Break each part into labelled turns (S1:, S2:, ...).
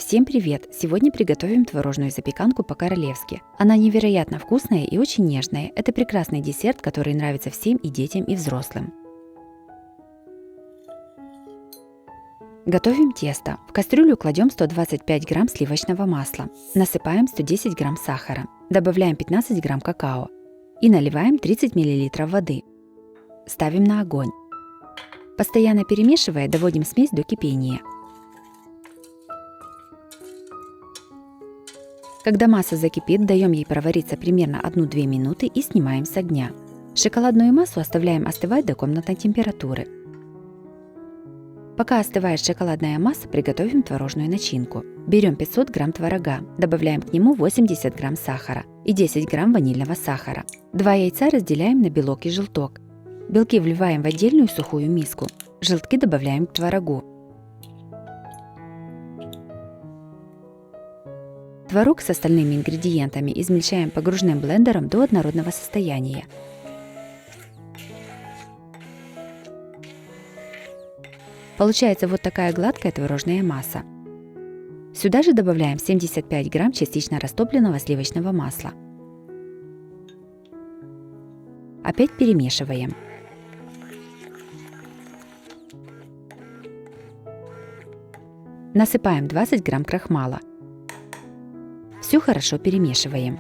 S1: Всем привет! Сегодня приготовим творожную запеканку по-королевски. Она невероятно вкусная и очень нежная. Это прекрасный десерт, который нравится всем и детям, и взрослым. Готовим тесто. В кастрюлю кладем 125 грамм сливочного масла. Насыпаем 110 грамм сахара. Добавляем 15 грамм какао. И наливаем 30 мл воды. Ставим на огонь. Постоянно перемешивая, доводим смесь до кипения. Когда масса закипит, даем ей провариться примерно 1-2 минуты и снимаем с огня. Шоколадную массу оставляем остывать до комнатной температуры. Пока остывает шоколадная масса, приготовим творожную начинку. Берем 500 грамм творога, добавляем к нему 80 грамм сахара и 10 грамм ванильного сахара. 2 яйца разделяем на белок и желток. Белки вливаем в отдельную сухую миску. Желтки добавляем к творогу. Творог с остальными ингредиентами измельчаем погружным блендером до однородного состояния. Получается вот такая гладкая творожная масса. Сюда же добавляем 75 грамм частично растопленного сливочного масла. Опять перемешиваем. Насыпаем 20 грамм крахмала. Все хорошо перемешиваем.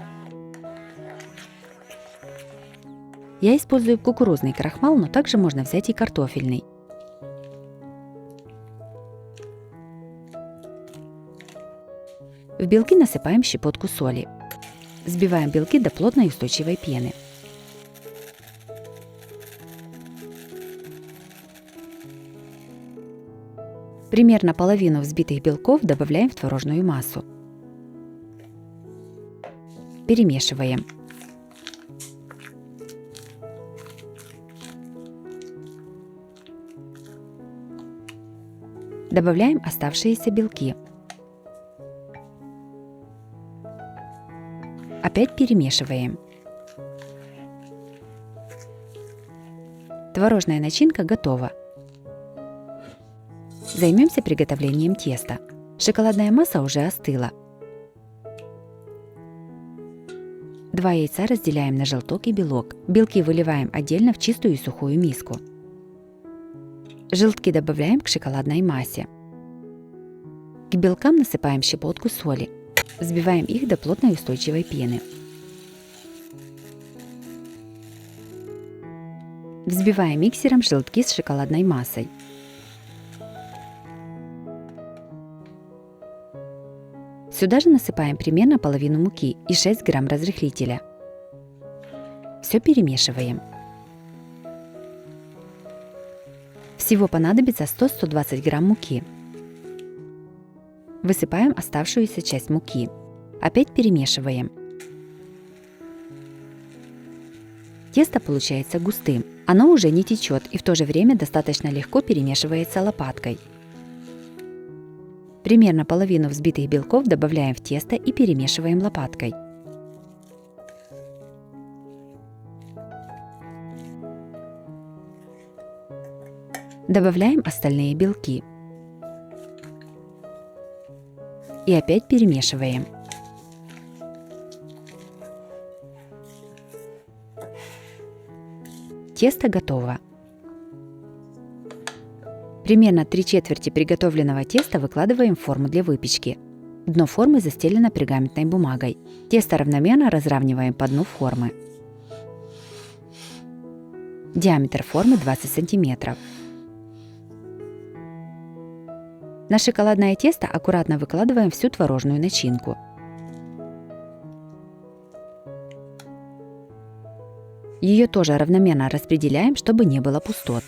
S1: Я использую кукурузный крахмал, но также можно взять и картофельный. В белки насыпаем щепотку соли. Взбиваем белки до плотной и устойчивой пены. Примерно половину взбитых белков добавляем в творожную массу. Перемешиваем. Добавляем оставшиеся белки. Опять перемешиваем. Творожная начинка готова. Займемся приготовлением теста. Шоколадная масса уже остыла. 2 яйца разделяем на желток и белок. Белки выливаем отдельно в чистую и сухую миску. Желтки добавляем к шоколадной массе. К белкам насыпаем щепотку соли. Взбиваем их до плотной устойчивой пены. Взбиваем миксером желтки с шоколадной массой. Сюда же насыпаем примерно половину муки и 6 грамм разрыхлителя. Все перемешиваем. Всего понадобится 100-120 грамм муки. Высыпаем оставшуюся часть муки. Опять перемешиваем. Тесто получается густым. Оно уже не течет и в то же время достаточно легко перемешивается лопаткой. Примерно половину взбитых белков добавляем в тесто и перемешиваем лопаткой. Добавляем остальные белки. И опять перемешиваем. Тесто готово. Примерно 3/4 приготовленного теста выкладываем в форму для выпечки. Дно формы застелено пергаментной бумагой. Тесто равномерно разравниваем по дну формы. Диаметр формы 20 см. На шоколадное тесто аккуратно выкладываем всю творожную начинку. Ее тоже равномерно распределяем, чтобы не было пустот.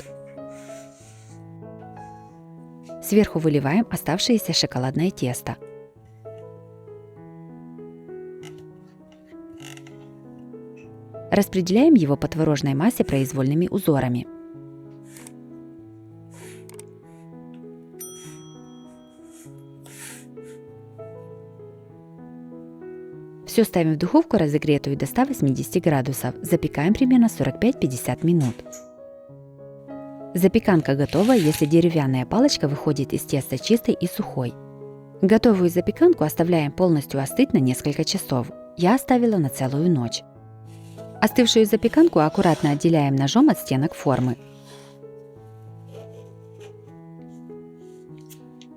S1: Сверху выливаем оставшееся шоколадное тесто. Распределяем его по творожной массе произвольными узорами. Все ставим в духовку разогретую до 180 градусов. Запекаем примерно 45-50 минут. Запеканка готова, если деревянная палочка выходит из теста чистой и сухой. Готовую запеканку оставляем полностью остыть на несколько часов. Я оставила на целую ночь. Остывшую запеканку аккуратно отделяем ножом от стенок формы.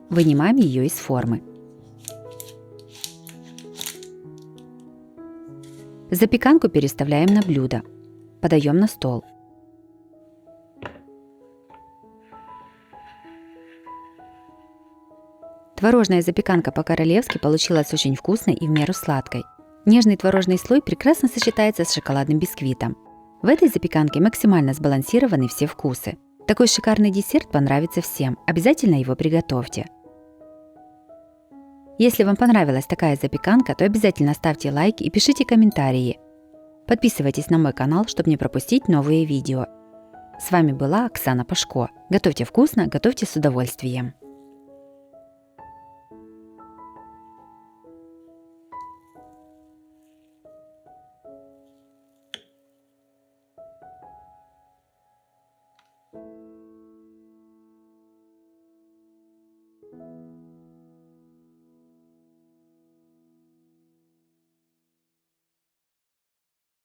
S1: Вынимаем ее из формы. Запеканку переставляем на блюдо. Подаем на стол. Творожная запеканка по-королевски получилась очень вкусной и в меру сладкой. Нежный творожный слой прекрасно сочетается с шоколадным бисквитом. В этой запеканке максимально сбалансированы все вкусы. Такой шикарный десерт понравится всем. Обязательно его приготовьте. Если вам понравилась такая запеканка, то обязательно ставьте лайк и пишите комментарии. Подписывайтесь на мой канал, чтобы не пропустить новые видео. С вами была Оксана Пашко. Готовьте вкусно, готовьте с удовольствием.